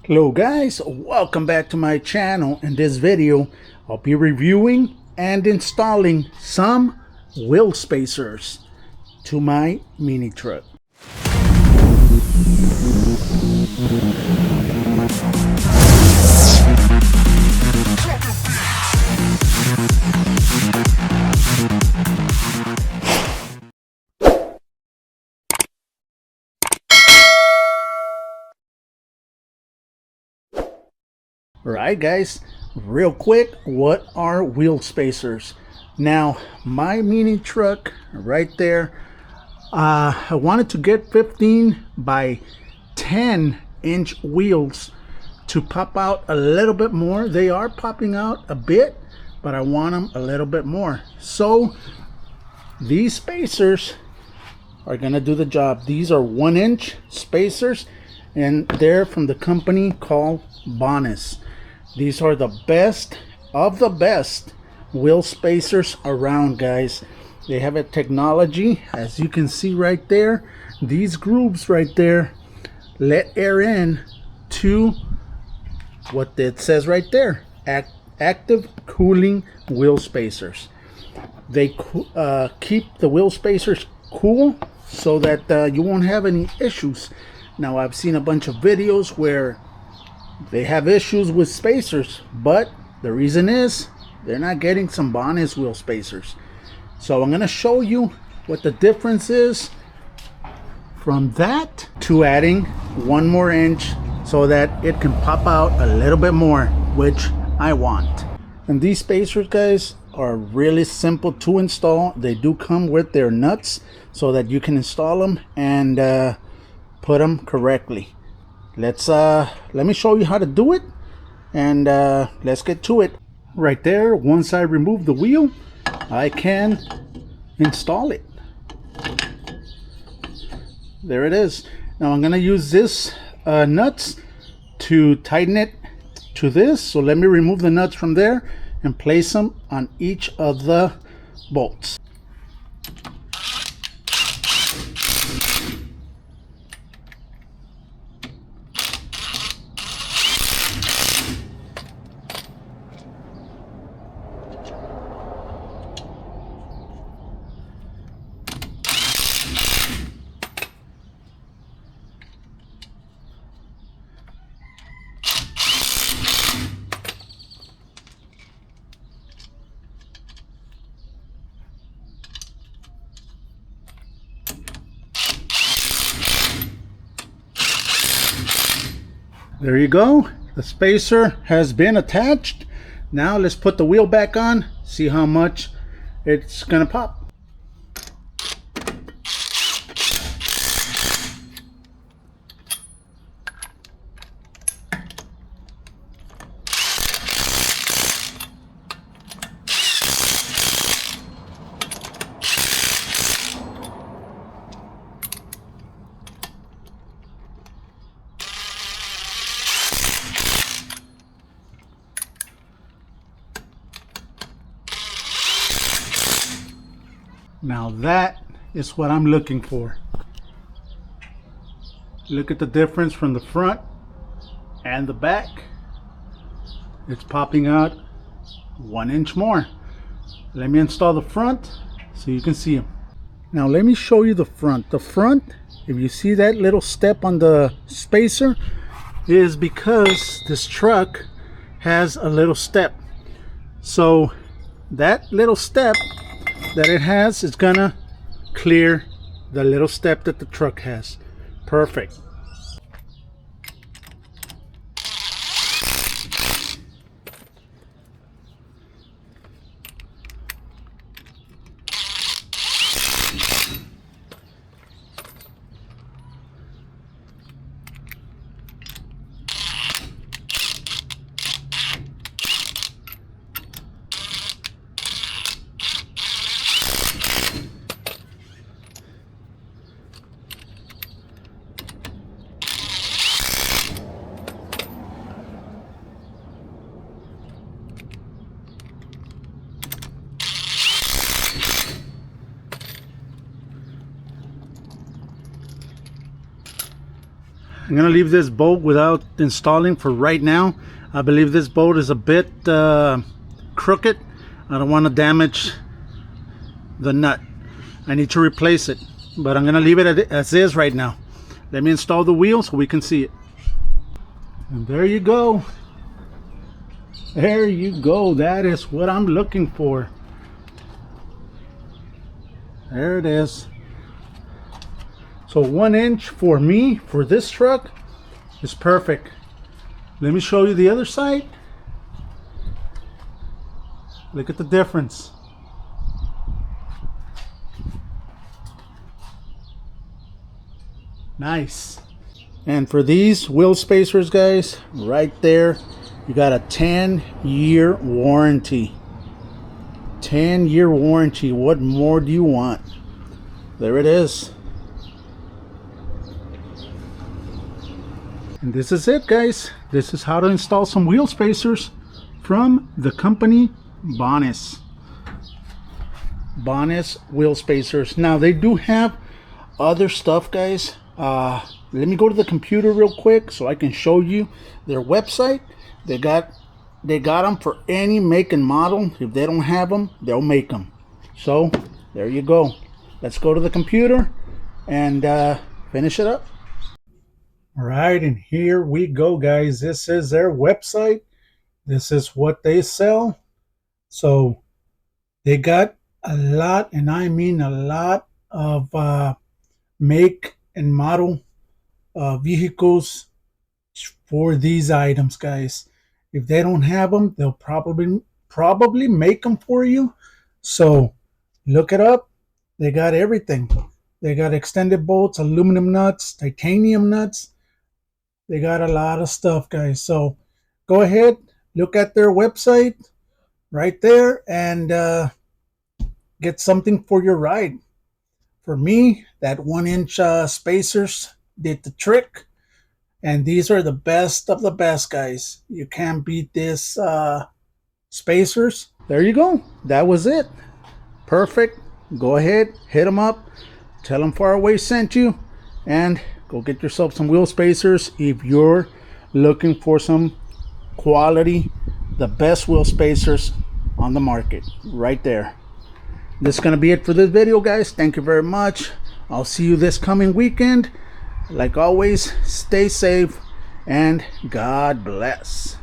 Hello guys, welcome back to my channel. In this video I'll be reviewing and installing some wheel spacers to my mini truck. Alright guys, real quick, what are wheel spacers? Now my mini truck right there, I wanted to get 15 by 10 inch wheels to pop out a little bit more. They are popping out a bit, but I want them a little bit more. So these spacers are gonna do the job. These are 1 inch spacers and they're from the company called BONOSS. These are the best of the best wheel spacers around, guys. They have a technology, as you can see right there. These grooves right there let air in to what it says right there, active cooling wheel spacers. They keep the wheel spacers cool so that you won't have any issues. Now I've seen a bunch of videos where they have issues with spacers, but the reason is they're not getting some BONOSS wheel spacers. So I'm going to show you what the difference is from that to adding 1 more inch so that it can pop out a little bit more, which I want. And these spacers, guys, are really simple to install. They do come with their nuts so that you can install them and put them correctly. Let me show you how to do it, and let's get to it. Right there, once I remove the wheel, I can install it. There it is. Now I'm gonna use this nuts to tighten it to this. So let me remove the nuts from there and place them on each of the bolts. There you go. The spacer has been attached. Now let's put the wheel back on, see how much it's gonna pop. Now that is what I'm looking for. Look at the difference from the front and the back. It's popping out 1 inch more. Let me install the front so you can see them. Now let me show you the front. The front, if you see that little step on the spacer, is because this truck has a little step. So that little step that it has is gonna clear the little step that the truck has. Perfect. I'm gonna leave this bolt without installing for right now. I believe this bolt is a bit crooked. I don't want to damage the nut. I need to replace it, but I'm gonna leave it as is right now. Let me install the wheel so we can see it. And there you go. There you go. That is what I'm looking for. There it is. So 1 inch for me, for this truck, is perfect. Let me show you the other side. Look at the difference. Nice. And for these wheel spacers, guys, right there, you got a 10-year warranty. 10-year warranty. What more do you want? There it is. And this is it, guys. This is how to install some wheel spacers from the company BONOSS. BONOSS wheel spacers. Now they do have other stuff, guys. Let me go to the computer real quick so I can show you their website. They got them for any make and model. If they don't have them, they'll make them. So there you go. Let's go to the computer and finish it up. All right, and here we go, guys. This is their website. This is what they sell. So they got a lot, and I mean a lot of make and model vehicles for these items, guys. If they don't have them, they'll probably make them for you. So look it up. They got everything. They got extended bolts, aluminum nuts, titanium nuts. They got a lot of stuff, guys. So go ahead, look at their website right there, and get something for your ride. For me, that 1 inch spacers did the trick, and these are the best of the best, guys. You can't beat this spacers. There you go. That was it. Perfect. Go ahead, hit them up, tell them Faraway sent you, and go get yourself some wheel spacers if you're looking for some quality, the best wheel spacers on the market. Right there. This is going to be it for this video, guys. Thank you very much. I'll see you this coming weekend. Like always, stay safe and God bless.